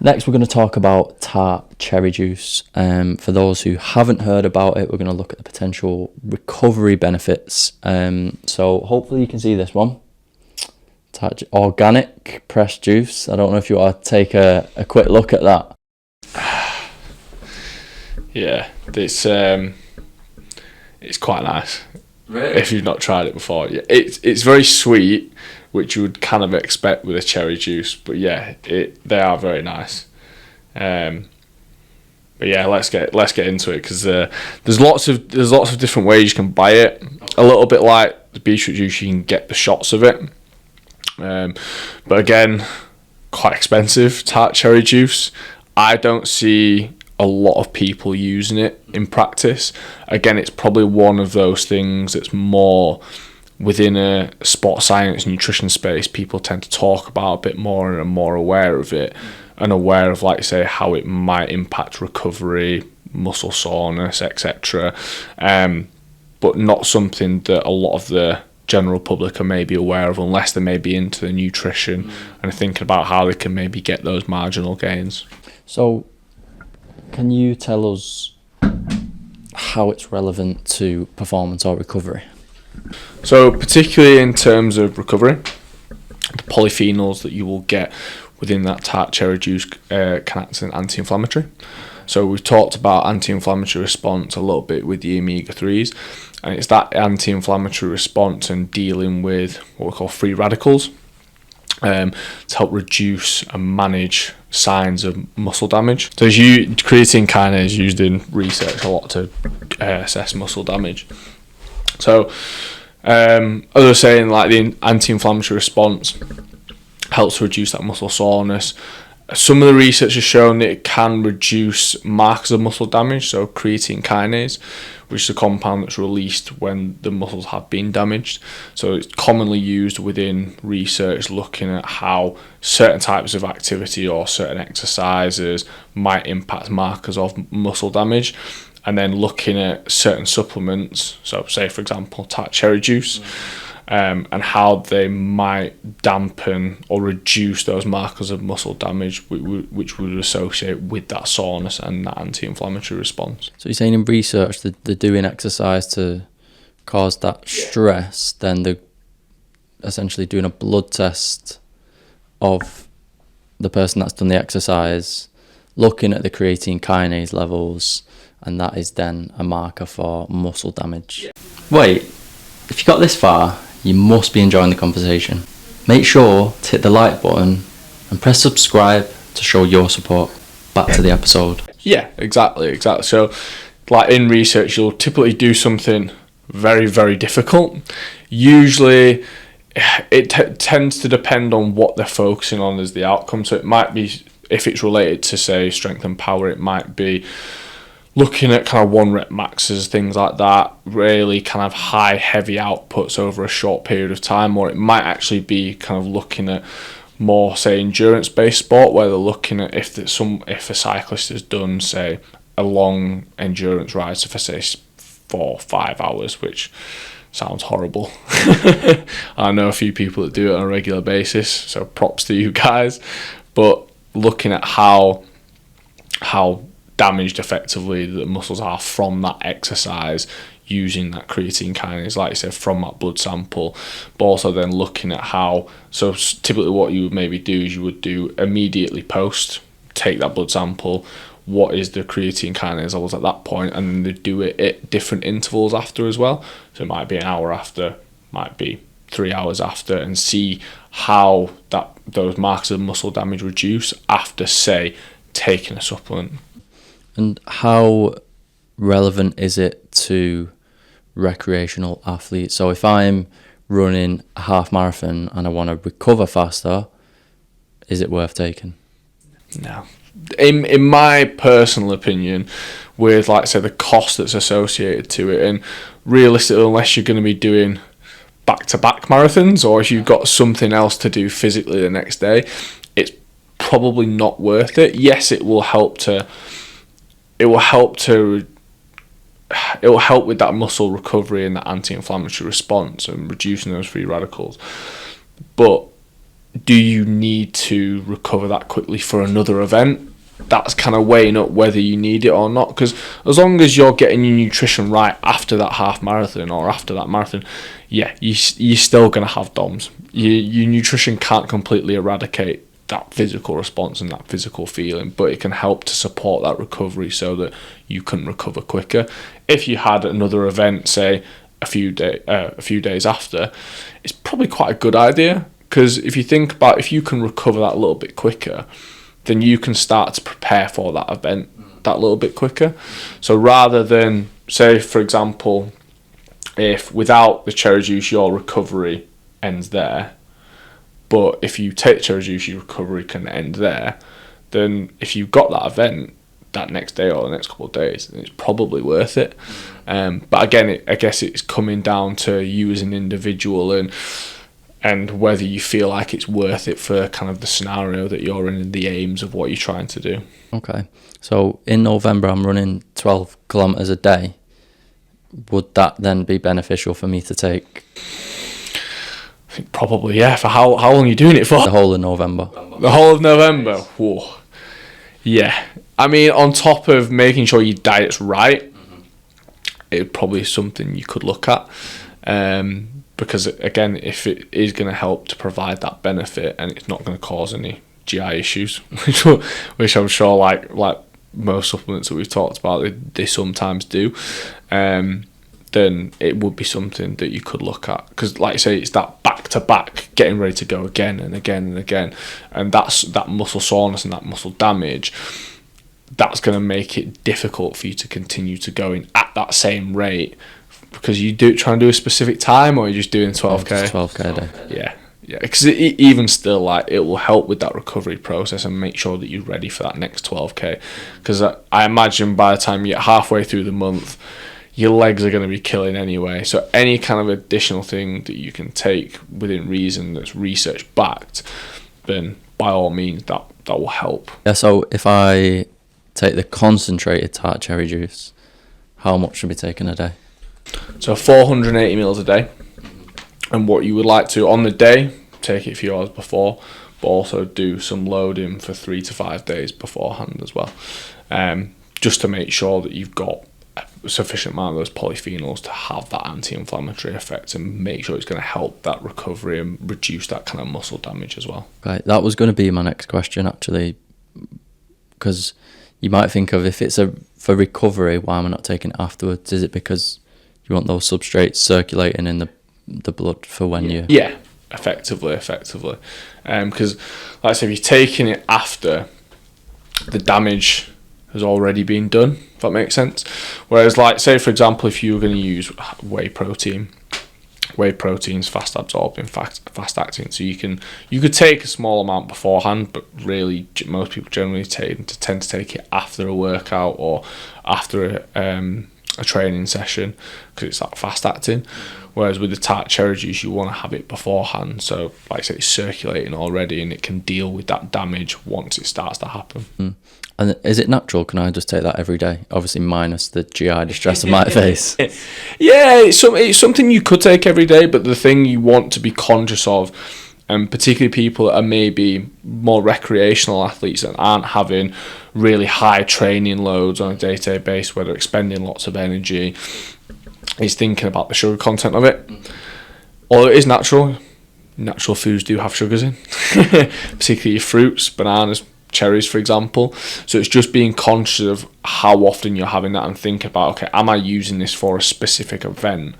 Next, we're going to talk about Tart cherry juice. For those who haven't heard about it, we're going to look at the potential recovery benefits. So hopefully you can see this one. Tart organic pressed juice. I don't know if you want to take a quick look at that. Yeah, it's quite nice. Really? If you've not tried it before. Yeah, it's very sweet, which you would kind of expect with a cherry juice. But yeah, they are very nice. But yeah, let's get into it, because there's lots of different ways you can buy it. A little bit like the beetroot juice, you can get the shots of it. But again, quite expensive. Tart cherry juice. I don't see a lot of people using it in practice. Again, it's probably one of those things that's more within a sports science nutrition space. People tend to talk about a bit more and are more aware of it, and aware of, like, say, how it might impact recovery, muscle soreness, etc. But not something that a lot of the general public are maybe aware of, unless they may be into the nutrition and thinking about how they can maybe get those marginal gains. So, can you tell us how it's relevant to performance or recovery? So, particularly in terms of recovery, the polyphenols that you will get within that tart cherry juice can act as an anti-inflammatory. So we've talked about anti-inflammatory response a little bit with the omega-3s, and it's that anti-inflammatory response and dealing with what we call free radicals to help reduce and manage signs of muscle damage. So creatine kinase is used in research a lot to assess muscle damage. So as I was saying, like, the anti-inflammatory response helps reduce that muscle soreness. Some of the research has shown that it can reduce markers of muscle damage, so creatine kinase, which is a compound that's released when the muscles have been damaged. So it's commonly used within research looking at how certain types of activity or certain exercises might impact markers of muscle damage. And then looking at certain supplements, so say for example tart cherry juice, and how they might dampen or reduce those markers of muscle damage which would associate with that soreness and that anti-inflammatory response. So you're saying in research that they're doing exercise to cause that stress, then they're essentially doing a blood test of the person that's done the exercise, looking at the creatine kinase levels, and that is then a marker for muscle damage. Wait, if you got this far, you must be enjoying the conversation. Make sure to hit the like button and press subscribe to show your support. Back to the episode. Yeah, exactly. So, like, in research, you'll typically do something very, very difficult. Usually, it tends to depend on what they're focusing on as the outcome. So it might be, if it's related to, say, strength and power, it might be looking at kind of 1 rep maxes, things like that, really kind of high, heavy outputs over a short period of time. Or it might actually be kind of looking at more, say, endurance-based sport, where they're looking at if a cyclist has done, say, a long endurance ride, so for, say, 4 or 5 hours, which sounds horrible. I know a few people that do it on a regular basis, so props to you guys. But looking at how damaged effectively the muscles are from that exercise, using that creatine kinase, like I said, from that blood sample, but also then looking at how, so typically what you would maybe do is you would do immediately post, take that blood sample, what is the creatine kinase levels at that point, and then they do it at different intervals after as well. So it might be an hour after, might be 3 hours after, and see how those markers of muscle damage reduce after, say, taking a supplement. And how relevant is it to recreational athletes? So if I'm running a half marathon and I want to recover faster, is it worth taking? No. In my personal opinion, with, like I say, the cost that's associated to it, and realistically, unless you're going to be doing back-to-back marathons, or if you've got something else to do physically the next day, it's probably not worth it. Yes, it will help with that muscle recovery and that anti-inflammatory response and reducing those free radicals. But do you need to recover that quickly for another event? That's kind of weighing up whether you need it or not, because as long as you're getting your nutrition right after that half marathon or after that marathon, yeah, you're still going to have DOMS. Your nutrition can't completely eradicate that physical response and that physical feeling, but it can help to support that recovery so that you can recover quicker. If you had another event, say a few days after, it's probably quite a good idea, because if you think about, if you can recover that a little bit quicker, then you can start to prepare for that event that little bit quicker. So rather than, say for example, if without the cherry juice your recovery ends there, but if you take cherry juice your recovery can end there, then if you've got that event that next day or the next couple of days, then it's probably worth it. But again, I guess it's coming down to you as an individual and whether you feel like it's worth it for kind of the scenario that you're in and the aims of what you're trying to do. Okay. So in November, I'm running 12 kilometres a day. Would that then be beneficial for me to take? I think probably, yeah. For how long are you doing it for? The whole of November. The whole of November? Whoa. Yeah. I mean, on top of making sure your diet's right, it's probably something you could look at. Because again, if it is going to help to provide that benefit and it's not going to cause any GI issues, which I'm sure like most supplements that we've talked about, they sometimes do, then it would be something that you could look at. Because like I say, it's that back-to-back, getting ready to go again and again and again, and that's that muscle soreness and that muscle damage, that's going to make it difficult for you to continue to go in at that same rate. Because you try and do a specific time, or you're just doing 12k? 12k a day. Yeah. Because even still, like, it will help with that recovery process and make sure that you're ready for that next 12k. Because I imagine by the time you get halfway through the month, your legs are going to be killing anyway. So any kind of additional thing that you can take within reason that's research backed, then by all means that will help. Yeah. So if I take the concentrated tart cherry juice, how much should be taken a day? So 480 mils a day, and what you would like to on the day, take it a few hours before, but also do some loading for 3 to 5 days beforehand as well, just to make sure that you've got a sufficient amount of those polyphenols to have that anti-inflammatory effect and make sure it's going to help that recovery and reduce that kind of muscle damage as well. Right, that was going to be my next question actually, because you might think of, if it's for recovery, why am I not taking it afterwards? Is it because you want those substrates circulating in the blood for when you... Yeah, effectively. Because, like I said, if you're taking it after, the damage has already been done, if that makes sense. Whereas, like, say, for example, if you were going to use whey protein's fast absorbing, fast acting, so you could take a small amount beforehand, but really most people generally tend to take it after a workout or after a training session, because it's that fast acting. Whereas with the tart cherry juice, you want to have it beforehand, so like I say, it's circulating already and it can deal with that damage once it starts to happen. And is it natural? Can I just take that every day? Obviously minus the GI distress I might face. Yeah, it's something you could take every day, but the thing you want to be conscious of, and particularly people that are maybe more recreational athletes and aren't having really high training loads on a day-to-day basis, where they're expending lots of energy, is thinking about the sugar content of it. Although it is natural foods do have sugars in, particularly your fruits, bananas, cherries, for example. So it's just being conscious of how often you're having that and think about, okay, am I using this for a specific event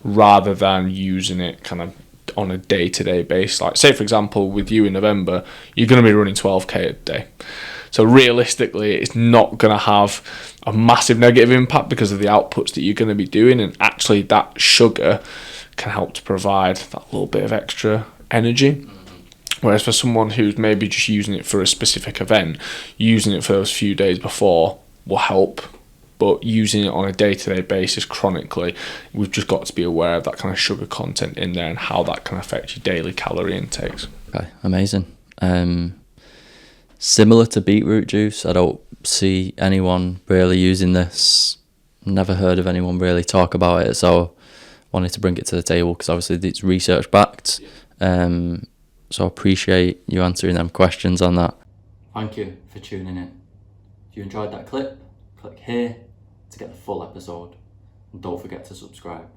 rather than using it kind of on a day-to-day basis. Like, say for example, with you in November, you're going to be running 12k a day. So realistically, it's not going to have a massive negative impact because of the outputs that you're going to be doing, and actually that sugar can help to provide that little bit of extra energy. Whereas for someone who's maybe just using it for a specific event, using it for those few days before will help. But using it on a day-to-day basis chronically, we've just got to be aware of that kind of sugar content in there and how that can affect your daily calorie intakes. Okay, amazing. Similar to beetroot juice, I don't see anyone really using this. Never heard of anyone really talk about it, so wanted to bring it to the table because obviously it's research backed. So I appreciate you answering them questions on that. Thank you for tuning in. If you enjoyed that clip, click here to get the full episode. And don't forget to subscribe.